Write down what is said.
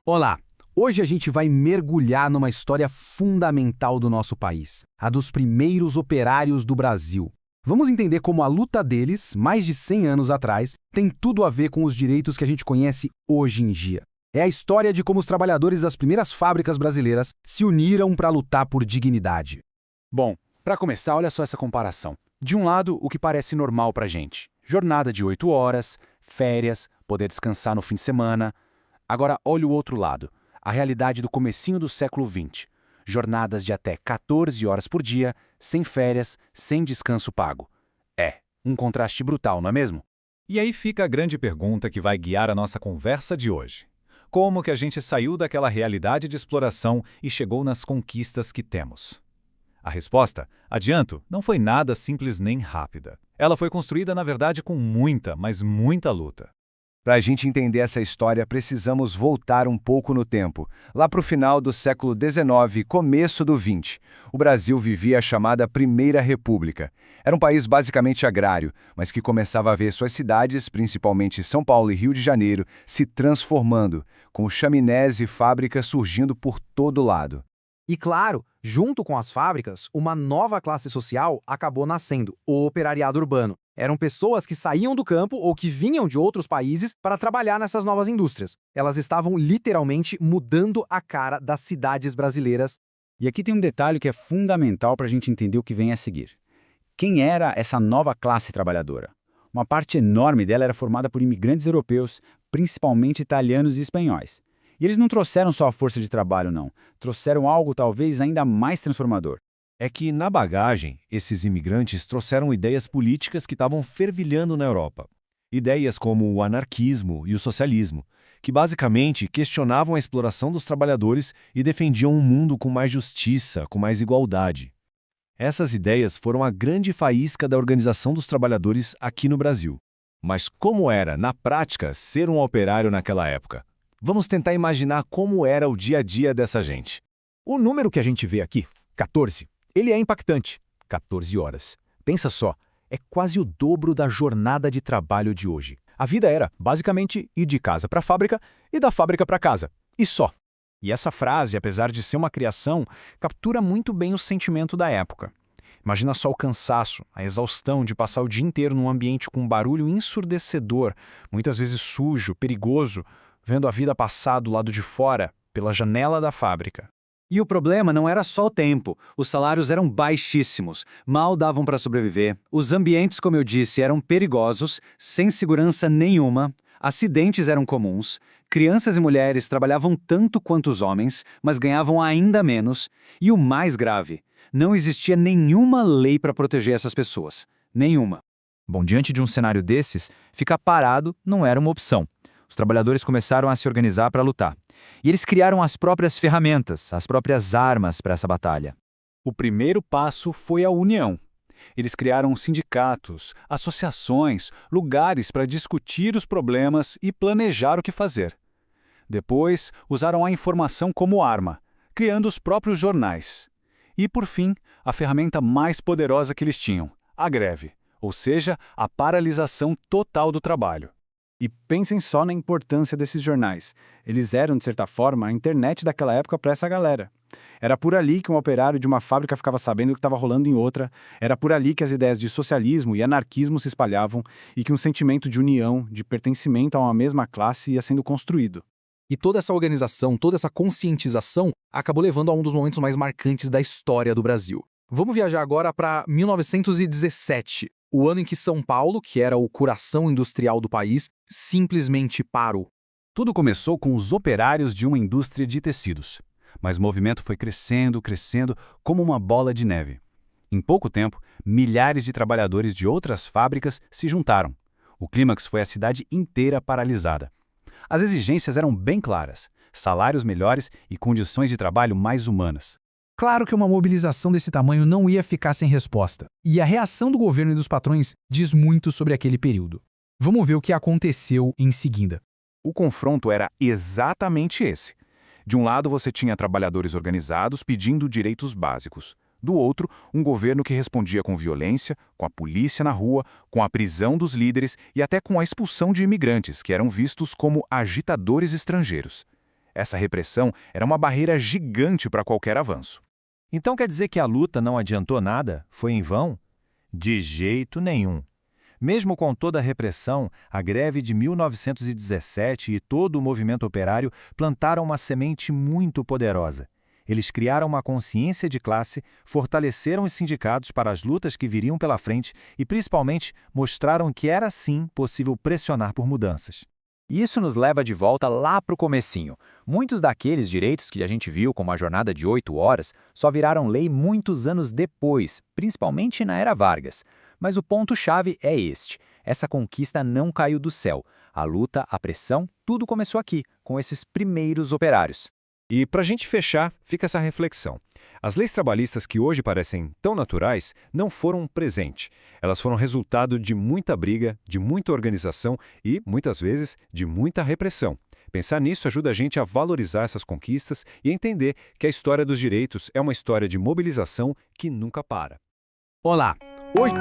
Olá! Hoje a gente vai mergulhar numa história fundamental do nosso país, a dos primeiros operários do Brasil. Vamos entender como a luta deles, mais de 100 anos atrás, tem tudo a ver com os direitos que a gente conhece hoje em dia. É a história de como os trabalhadores das primeiras fábricas brasileiras se uniram para lutar por dignidade. Bom, para começar, olha só essa comparação. De um lado, o que parece normal pra gente. Jornada de 8 horas, férias, poder descansar no fim de semana. Agora, olha o outro lado. A realidade do comecinho do século XX. Jornadas de até 14 horas por dia, sem férias, sem descanso pago. É, um contraste brutal, não é mesmo? E aí fica a grande pergunta que vai guiar a nossa conversa de hoje. Como que a gente saiu daquela realidade de exploração e chegou nas conquistas que temos? A resposta, adianto, não foi nada simples nem rápida. Ela foi construída, na verdade, com muita, mas muita luta. Para a gente entender essa história, precisamos voltar um pouco no tempo, lá para o final do século XIX e começo do XX. O Brasil vivia a chamada Primeira República. Era um país basicamente agrário, mas que começava a ver suas cidades, principalmente São Paulo e Rio de Janeiro, se transformando, com chaminés e fábricas surgindo por todo lado. E claro, junto com as fábricas, uma nova classe social acabou nascendo, o operariado urbano. Eram pessoas que saíam do campo ou que vinham de outros países para trabalhar nessas novas indústrias. Elas estavam literalmente mudando a cara das cidades brasileiras. E aqui tem um detalhe que é fundamental para a gente entender o que vem a seguir. Quem era essa nova classe trabalhadora? Uma parte enorme dela era formada por imigrantes europeus, principalmente italianos e espanhóis. E eles não trouxeram só a força de trabalho, não. Trouxeram algo talvez ainda mais transformador. É que, na bagagem, esses imigrantes trouxeram ideias políticas que estavam fervilhando na Europa. Ideias como o anarquismo e o socialismo, que basicamente questionavam a exploração dos trabalhadores e defendiam um mundo com mais justiça, com mais igualdade. Essas ideias foram a grande faísca da organização dos trabalhadores aqui no Brasil. Mas como era, na prática, ser um operário naquela época? Vamos tentar imaginar como era o dia a dia dessa gente. O número que a gente vê aqui, 14, ele é impactante. 14 horas. Pensa só, é quase o dobro da jornada de trabalho de hoje. A vida era, basicamente, ir de casa para a fábrica e da fábrica para casa. E só. E essa frase, apesar de ser uma criação, captura muito bem o sentimento da época. Imagina só o cansaço, a exaustão de passar o dia inteiro num ambiente com um barulho ensurdecedor, muitas vezes sujo, perigoso, vendo a vida passar do lado de fora, pela janela da fábrica. E o problema não era só o tempo. Os salários eram baixíssimos, mal davam para sobreviver. Os ambientes, como eu disse, eram perigosos, sem segurança nenhuma. Acidentes eram comuns. Crianças e mulheres trabalhavam tanto quanto os homens, mas ganhavam ainda menos. E o mais grave, não existia nenhuma lei para proteger essas pessoas. Nenhuma. Bom, diante de um cenário desses, ficar parado não era uma opção. Os trabalhadores começaram a se organizar para lutar. E eles criaram as próprias ferramentas, as próprias armas para essa batalha. O primeiro passo foi a união. Eles criaram sindicatos, associações, lugares para discutir os problemas e planejar o que fazer. Depois, usaram a informação como arma, criando os próprios jornais. E, por fim, a ferramenta mais poderosa que eles tinham, a greve, ou seja, a paralisação total do trabalho. E pensem só na importância desses jornais. Eles eram, de certa forma, a internet daquela época para essa galera. Era por ali que um operário de uma fábrica ficava sabendo o que estava rolando em outra, era por ali que as ideias de socialismo e anarquismo se espalhavam e que um sentimento de união, de pertencimento a uma mesma classe ia sendo construído. E toda essa organização, toda essa conscientização acabou levando a um dos momentos mais marcantes da história do Brasil. Vamos viajar agora para 1917. O ano em que São Paulo, que era o coração industrial do país, simplesmente parou. Tudo começou com os operários de uma indústria de tecidos. Mas o movimento foi crescendo, crescendo, como uma bola de neve. Em pouco tempo, milhares de trabalhadores de outras fábricas se juntaram. O clímax foi a cidade inteira paralisada. As exigências eram bem claras: salários melhores e condições de trabalho mais humanas. Claro que uma mobilização desse tamanho não ia ficar sem resposta. E a reação do governo e dos patrões diz muito sobre aquele período. Vamos ver o que aconteceu em seguida. O confronto era exatamente esse. De um lado, você tinha trabalhadores organizados pedindo direitos básicos. Do outro, um governo que respondia com violência, com a polícia na rua, com a prisão dos líderes e até com a expulsão de imigrantes, que eram vistos como agitadores estrangeiros. Essa repressão era uma barreira gigante para qualquer avanço. Então quer dizer que a luta não adiantou nada? Foi em vão? De jeito nenhum. Mesmo com toda a repressão, a greve de 1917 e todo o movimento operário plantaram uma semente muito poderosa. Eles criaram uma consciência de classe, fortaleceram os sindicatos para as lutas que viriam pela frente e, principalmente, mostraram que era sim possível pressionar por mudanças. Isso nos leva de volta lá para o comecinho. Muitos daqueles direitos que a gente viu como a jornada de 8 horas só viraram lei muitos anos depois, principalmente na era Vargas. Mas o ponto-chave é este. Essa conquista não caiu do céu. A luta, a pressão, tudo começou aqui, com esses primeiros operários. E para a gente fechar, fica essa reflexão. As leis trabalhistas que hoje parecem tão naturais não foram um presente. Elas foram resultado de muita briga, de muita organização e, muitas vezes, de muita repressão. Pensar nisso ajuda a gente a valorizar essas conquistas e a entender que a história dos direitos é uma história de mobilização que nunca para. Olá! Hoje